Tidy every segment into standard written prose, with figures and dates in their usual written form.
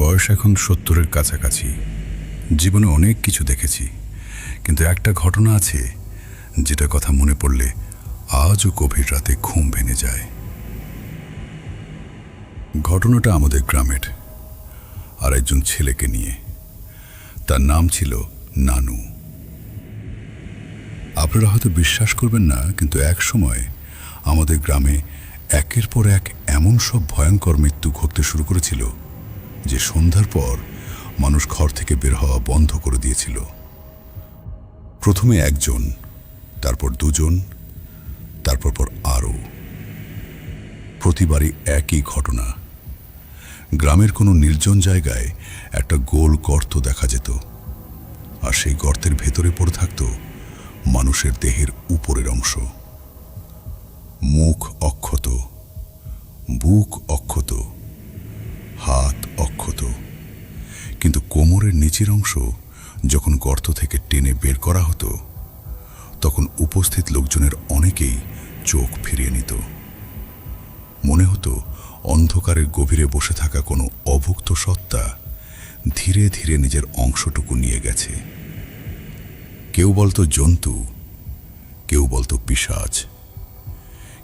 বয়স এখন ৭০-এর কাছাকাছি। জীবনে অনেক কিছু দেখেছি, কিন্তু একটা ঘটনা আছে যেটা কথা মনে পড়লে আজও গভীর রাতে ঘুম ভেঙে যায়। ঘটনাটা আমাদের গ্রামের আর একজন ছেলেকে নিয়ে। তার নাম ছিল নানু। আপনারা হয়তো বিশ্বাস করবেন না, কিন্তু এক সময় আমাদের গ্রামে একের পর এক এমন সব ভয়ঙ্কর মৃত্যু ঘটতে শুরু করেছিল যে সন্ধ্যার পর মানুষ ঘর থেকে বের হওয়া বন্ধ করে দিয়েছিল। প্রথমে একজন, তারপর দুজন, তারপর আরও। প্রতিবারই একই ঘটনা। গ্রামের কোনো নির্জন জায়গায় একটা গোল গর্ত দেখা যেত, আর সেই গর্তের ভেতরে পড়ে থাকত মানুষের দেহের উপরের অংশ। মুখ অক্ষত, বুক অক্ষত, হাত অক্ষত, কিন্তু কোমরের নিচের অংশ যখন গর্ত থেকে টেনে বের করা হতো তখন উপস্থিত লোকজনের অনেকেই চোখ ফিরিয়ে নিত। মনে হতো অন্ধকারের গভীরে বসে থাকা কোনো অভুক্ত সত্তা ধীরে ধীরে নিজের অংশটুকু নিয়ে গেছে। কেউ বলতো জন্তু, কেউ বলতো পিশাচ,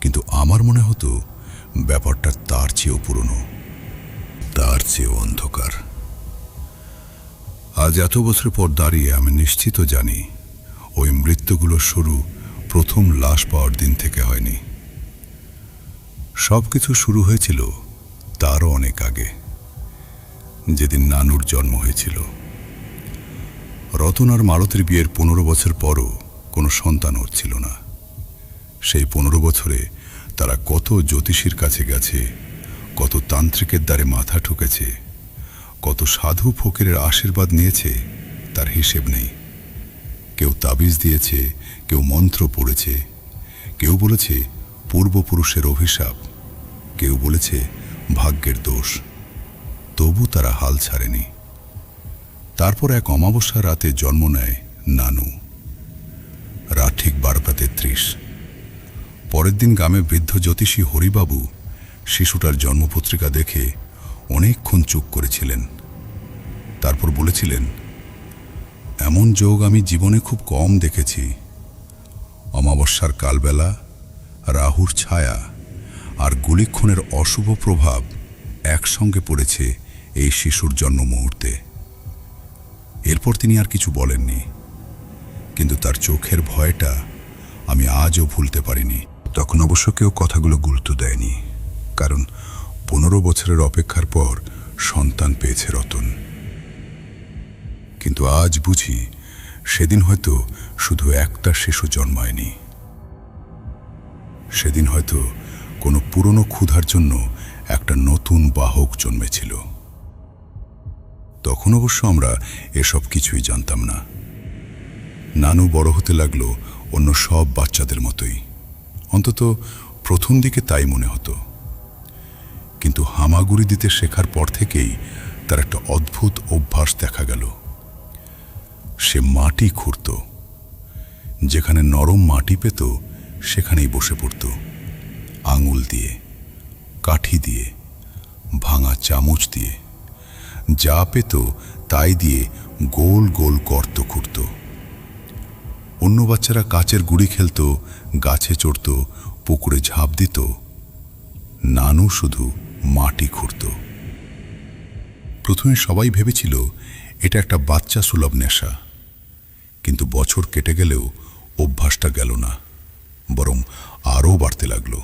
কিন্তু আমার মনে হতো ব্যাপারটা তার চেয়েও পুরনো, তার চেয়েও অন্ধকার। আজ এত বছর পর দাঁড়িয়ে আমি নিশ্চিত জানি ওই মৃত্যুগুলোর শুরু প্রথম লাশ পাওয়ার দিন থেকে হয়নি। সব কিছু শুরু হয়েছিল তারও অনেক আগে, যেদিন নানুর জন্ম হয়েছিল। রতন আর মালতীর বিয়ের 15 বছর পরও কোনো সন্তান হচ্ছিল না। সেই 15 বছরে তারা কত জ্যোতিষীর কাছে গেছে, কত তান্ত্রিকের দ্বারে মাথা ঠুকেছে, কত সাধু ফকিরের আশীর্বাদ নিয়েছে, তার হিসেব নেই। কেউ তাবিজ দিয়েছে, কেউ মন্ত্র পড়েছে, কেউ বলেছে পূর্বপুরুষের অভিশাপ, কেউ বলেছে ভাগ্যের দোষ। তবু তারা হাল ছাড়েনি। তারপর এক অমাবস্যা রাতে জন্ম নেয় নানু। রাত ঠিক 12:33। পরের দিন গ্রামে বৃদ্ধ জ্যোতিষী হরিবাবু শিশুটার জন্মপত্রিকা দেখে অনেকক্ষণ চুপ করেছিলেন। তারপর বলেছিলেন, এমন যোগ আমি জীবনে খুব কম দেখেছি। অমাবস্যার কালবেলা, রাহুর ছায়া আর গুলিক্ষণের অশুভ প্রভাব একসঙ্গে পড়েছে এই শিশুর জন্ম মুহূর্তে। এরপর তিনি আর কিছু বলেননি, কিন্তু তার চোখের ভয়টা আমি আজও ভুলতে পারিনি। তখন অবশ্য কেউ কথাগুলো গুরুত্ব দেয়নি, কারণ 15 বছরের অপেক্ষার পর সন্তান পেয়েছে রতন। কিন্তু আজ বুঝি সেদিন হয়তো শুধু একটা শিশু জন্মায়নি, সেদিন হয়তো কোনো পুরনো ক্ষুধার জন্য একটা নতুন বাহক জন্মেছিল। তখন অবশ্য আমরা এসব কিছুই জানতাম না। নানু বড় হতে লাগলো অন্য সব বাচ্চাদের মতোই, অন্তত প্রথম দিকে তাই মনে হতো। কিন্তু হামাগুড়ি দিতে শেখার পর থেকেই তার একটা অদ্ভুত অভ্যাস দেখা গেল। সে মাটি খুঁড়ত, যেখানে নরম মাটি পেত সেখানেই বসে পড়ত। আঙুল দিয়ে, কাঠি দিয়ে, ভাঙা চামচ দিয়ে, যা পেত তাই দিয়ে গোল গোল গর্ত খুঁড়ত। অন্য বাচ্চারা কাচের গুড়ি খেলত, গাছে চড়ত, পুকুরে ঝাঁপ দিত। নানু শুধু মাটি খুঁড়ত। প্রথমে সবাই ভেবেছিল এটা একটা বাচ্চা সুলভ নেশা, কিন্তু বছর কেটে গেলেও অভ্যাসটা গেল না, বরং আরও বাড়তে লাগলো।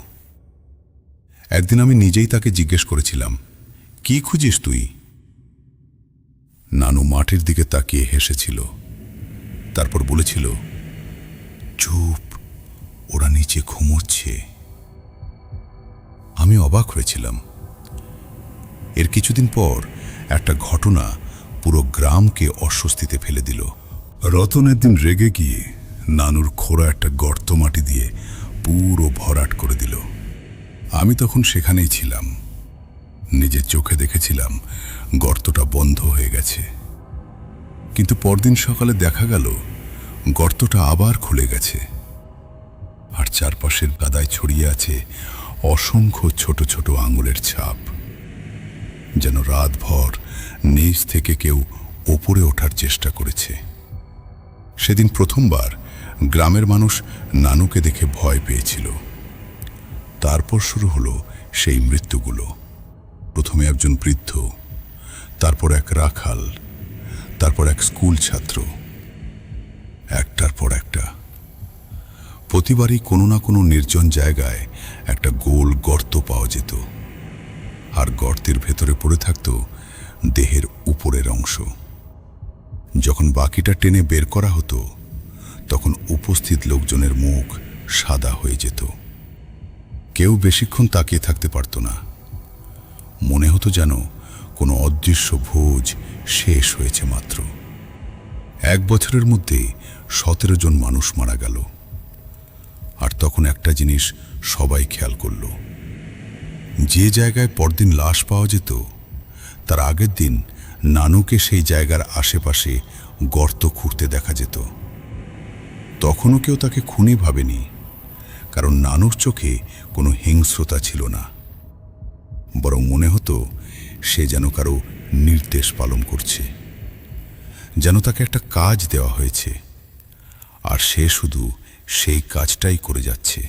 একদিন আমি নিজেই তাকে জিজ্ঞেস করেছিলাম, কি খুঁজিস তুই? নানু মাটির দিকে তাকিয়ে হেসেছিল, তারপর বলেছিল, চুপ, ওরা নিচে ঘুমোচ্ছে। আমি অবাক হয়েছিলাম। এর কিছুদিন পর একটা ঘটনা পুরো গ্রামকে অস্বস্তিতে ফেলে দিল। রতনের দিন রেগে গিয়ে নানুর খোঁড়া একটা গর্ত মাটি দিয়ে পুরো ভরাট করে দিল। আমি তখন সেখানেই ছিলাম, নিজের চোখে দেখেছিলাম গর্তটা বন্ধ হয়ে গেছে। কিন্তু পরদিন সকালে দেখা গেল গর্তটা আবার খুলে গেছে, আর চারপাশের কাদায় ছড়িয়ে আছে অসংখ্য ছোট ছোট আঙুলের ছাপ, যেন রাতভর নিচ থেকে কেউ ওপরে ওঠার চেষ্টা করেছে। সেদিন প্রথমবার গ্রামের মানুষ নানুকে দেখে ভয় পেয়েছিল। তারপর শুরু হলো সেই মৃত্যুগুলো। প্রথমে একজন বৃদ্ধ, তারপর এক রাখাল, তারপর এক স্কুল ছাত্র, একটার পর একটা। প্রতিবারই কোনো না কোনো নির্জন জায়গায় একটা গোল গর্ত পাওয়া যেত, আর গর্তের ভেতরে পড়ে থাকত দেহের উপরের অংশ। যখন বাকিটা টেনে বের করা হতো, তখন উপস্থিত লোকজনের মুখ সাদা হয়ে যেত। কেউ বেশিক্ষণ তাকিয়ে থাকতে পারত না। মনে হতো যেন কোনো অদৃশ্য ভোজ শেষ হয়েছে মাত্র। 1 বছরের মধ্যে 17 জন মানুষ মারা গেল। আর তখন একটা জিনিস সবাই খেয়াল করল, যে জায়গায় পরদিন লাশ পাওয়া যেত, তার আগের দিন নানুকে সেই জায়গার আশেপাশে গর্ত খুঁড়তে দেখা যেত। তখনও কেউ তাকে খুনি ভাবেনি, কারণ নানুর চোখে কোনো হিংস্রতা ছিল না। বরং মনে হতো সে যেন কারো নির্দেশ পালন করছে, যেন তাকে একটা কাজ দেওয়া হয়েছে, আর সে শুধু সেই কাজটাই করে যাচ্ছে।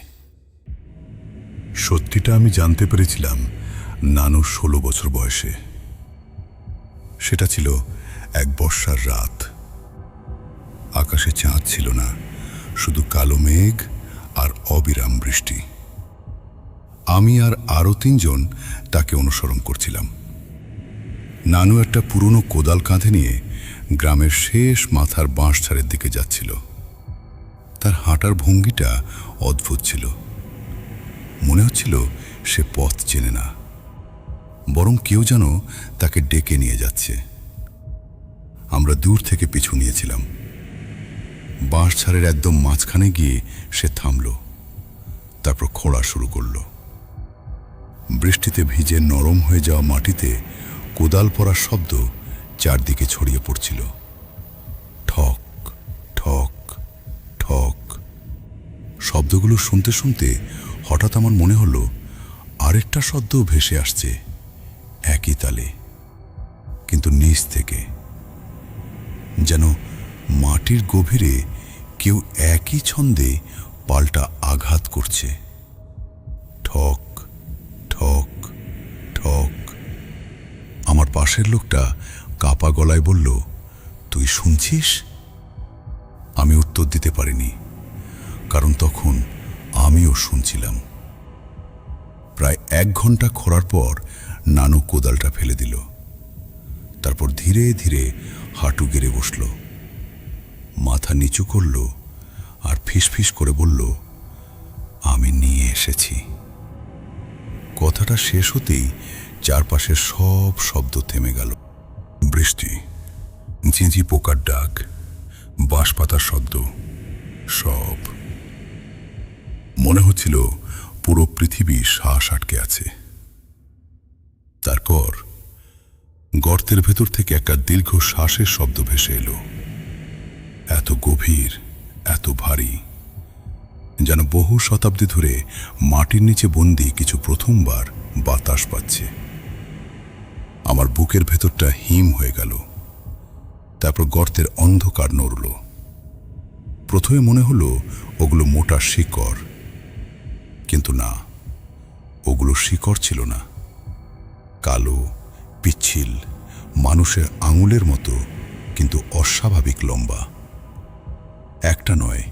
সত্যিটা আমি জানতে পেরেছিলাম নানুর 16 বছর বয়সে। সেটা ছিল এক বর্ষার রাত। আকাশে চাঁদ ছিল না, শুধু কালো মেঘ আর অবিরাম বৃষ্টি। আমি আর আরও 3 জন তাকে অনুসরণ করছিলাম। নানু একটা পুরনো কোদাল কাঁধে নিয়ে গ্রামের শেষ মাথার বাঁশঝাড়ের দিকে যাচ্ছিল। তার হাঁটার ভঙ্গিটা অদ্ভুত ছিল। মনে হচ্ছিল সে পথ চেনে না, বরং কেউ যেন তাকে ডেকে নিয়ে যাচ্ছে। আমরা দূর থেকে পিছু নিয়েছিলাম। বাঁশঝাড়ের একদম মাঝখানে গিয়ে সে থামল, তারপর খোঁড়া শুরু করল। বৃষ্টিতে ভিজে নরম হয়ে যাওয়া মাটিতে কোদাল পড়ার শব্দ চারদিকে ছড়িয়ে পড়ছিল। ঠক ঠক ঠক। শব্দগুলো শুনতে শুনতে হঠাৎ আমার মনে হলো আরেকটা শব্দ ভেসে আসছে, একই তালে, কিন্তু নিচ থেকে। যেন মাটির গভীরে কেউ একই ছন্দে পাল্টা আঘাত করছে। ঠক ঠক ঠক। আমার পাশের লোকটা কাপা গলায় বলল, তুই শুনছিস? আমি উত্তর দিতে পারিনি, কারণ তখন আমিও শুনছিলাম। প্রায় 1 ঘন্টা খোঁড়ার পর নানু কোদালটা ফেলে দিল। তারপর ধীরে ধীরে হাঁটু গেড়ে বসল, মাথা নিচু করল আর ফিসফিস করে বলল, আমি নিয়ে এসেছি। কথাটা শেষ হতেই চারপাশের সব শব্দ থেমে গেল। বৃষ্টি, ঝিঁঝি পোকার ডাক, বাঁশপাতার শব্দ, সব। মনে হচ্ছিল পুরো পৃথিবী শ্বাস আটকে আছে। তারপর গর্তের ভেতর থেকে একটা দীর্ঘ শ্বাসের শব্দ ভেসে এলো, এত গভীর, এত ভারী, যেন বহু শতাব্দী ধরে মাটির নিচে বন্দি কিছু প্রথমবার বাতাস পাচ্ছে। আমার বুকের ভেতরটা হিম হয়ে গেল। তারপর গর্তের অন্ধকার নড়ল। প্রথমে মনে হলো ওগুলো মোটা শিকড়, কিন্তু না, ওগুলো শিকড় ছিল না। কালো, পিচ্ছিল, মানুষের আঙুলের মতো, কিন্তু অস্বাভাবিক লম্বা। একটা নয়,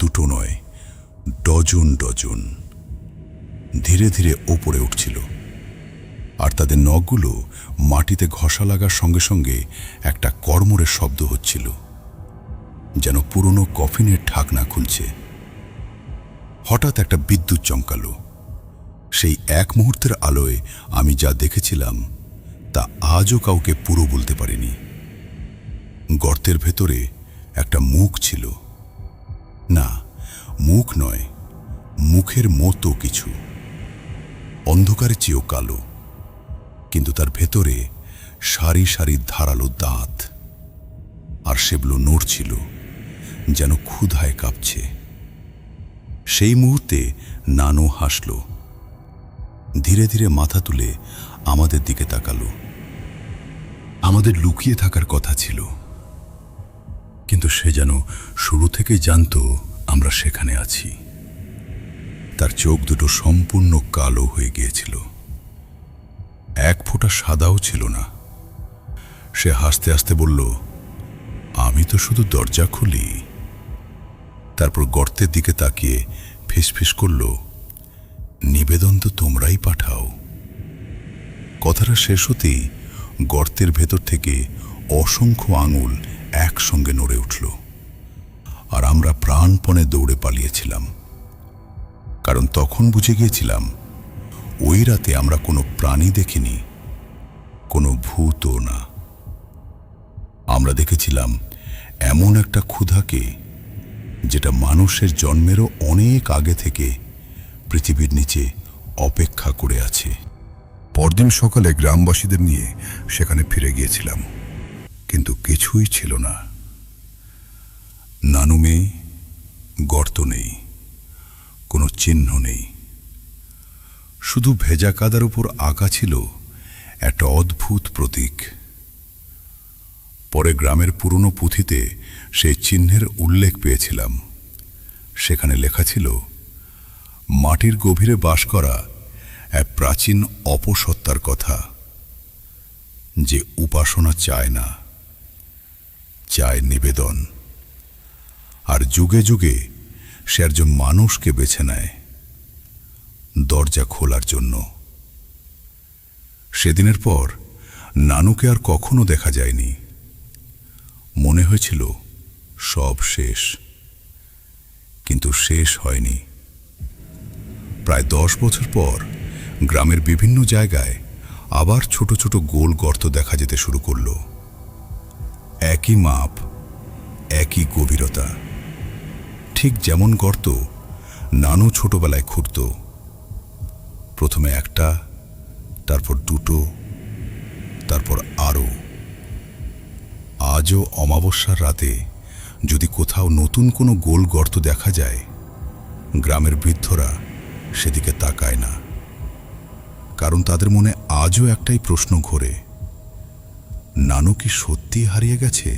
দুটো নয়, ডজন ডজন। ধীরে ধীরে ওপরে উঠছিল, আর তাদের নখগুলো মাটিতে ঘষা লাগার সঙ্গে সঙ্গে একটা কড়মড়ের শব্দ হচ্ছিল, যেন পুরনো কফিনের ঢাকনা খুলছে। হঠাৎ একটা বিদ্যুৎ চমকালো। সেই এক মুহূর্তের আলোয় আমি যা দেখেছিলাম তা আজও কাউকে পুরো বলতে পারিনি। গর্তের ভেতরে একটা মুখ ছিল। না, মুখ নয়, মুখের মতো কিছু, অন্ধকারের চেয়েও কালো, কিন্তু তার ভেতরে সারি সারি ধারালো দাঁত, আর সেগুলো নড়ছিল, যেন ক্ষুধায় কাঁপছে। সেই মুহূর্তে নানু হাসল, ধীরে ধীরে মাথা তুলে আমাদের দিকে তাকালো। আমাদের লুকিয়ে থাকার কথা ছিল, কিন্তু সে যেন শুরু থেকেই জানতো আমরা সেখানে আছি। তার চোখ দুটো সম্পূর্ণ কালো হয়ে গিয়েছিল, এক ফোঁটা সাদাও ছিল না। সে হাসতে হাসতে বলল, আমি তো শুধু দরজা খুলি। তারপর গর্তের দিকে তাকিয়ে ফিসফিস করল, নিবেদন তো তোমরাই পাঠাও। কথাটা শেষ হতেই গর্তের ভেতর থেকে অসংখ্য আঙুল একসঙ্গে নড়ে উঠল, আর আমরা প্রাণপণে দৌড়ে পালিয়েছিলাম। কারণ তখন বুঝে গিয়েছিলাম, ওই রাতে আমরা কোনো প্রাণী দেখিনি, কোনো ভূতও না। আমরা দেখেছিলাম এমন একটা ক্ষুধাকে যেটা মানুষের জন্মেরও অনেক আগে থেকে পৃথিবীর নিচে অপেক্ষা করে আছে। পরদিন সকালে গ্রামবাসীদের নিয়ে সেখানে ফিরে গিয়েছিলাম, কিন্তু কিছুই ছিল না। নানু মেয়ে, গর্ত নেই, কোনো চিহ্ন নেই, শুধু ভেজা কাদার উপর আঁকা ছিল একটা অদ্ভুত প্রতীক। পরে গ্রামের পুরনো পুঁথিতে সেই চিহ্নের উল্লেখ পেয়েছিলাম। সেখানে লেখা ছিল, মাটির গভীরে বাস করা এক প্রাচীন অপসত্তার কথা, যে উপাসনা চায় না, চায় নিবেদন। আর যুগে যুগে সে একজন মানুষকে বেছে নেয় দরজা খোলার জন্য। সেদিনের পর নানুকে আর কখনো দেখা যায়নি। মনে হয়েছিল সব শেষ, কিন্তু শেষ হয়নি। প্রায় 10 বছর পর গ্রামের বিভিন্ন জায়গায় আবার ছোট ছোট গোল গর্ত দেখা যেতে শুরু করল। একই মাপ, একই গভীরতা, ঠিক যেমন গর্ত নানু ছোটবেলায় খুঁড়ত। প্রথমে একটা, তারপর দুটো, তারপর আরও। আজও অমাবস্যার রাতে যদি কোথাও নতুন কোনো গোল গর্ত দেখা যায়, গ্রামের বৃদ্ধরা সেদিকে তাকায় না। কারণ তাদের মনে আজও একটাই প্রশ্ন ঘোরে, নানু কি সত্যি হারিয়ে গেছে,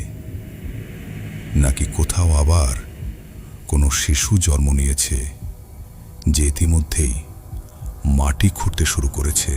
নাকি কোথাও আবার কোনো শিশু জন্ম নিয়েছে যে ইতিমধ্যেই মাটি খুঁড়তে শুরু করেছে।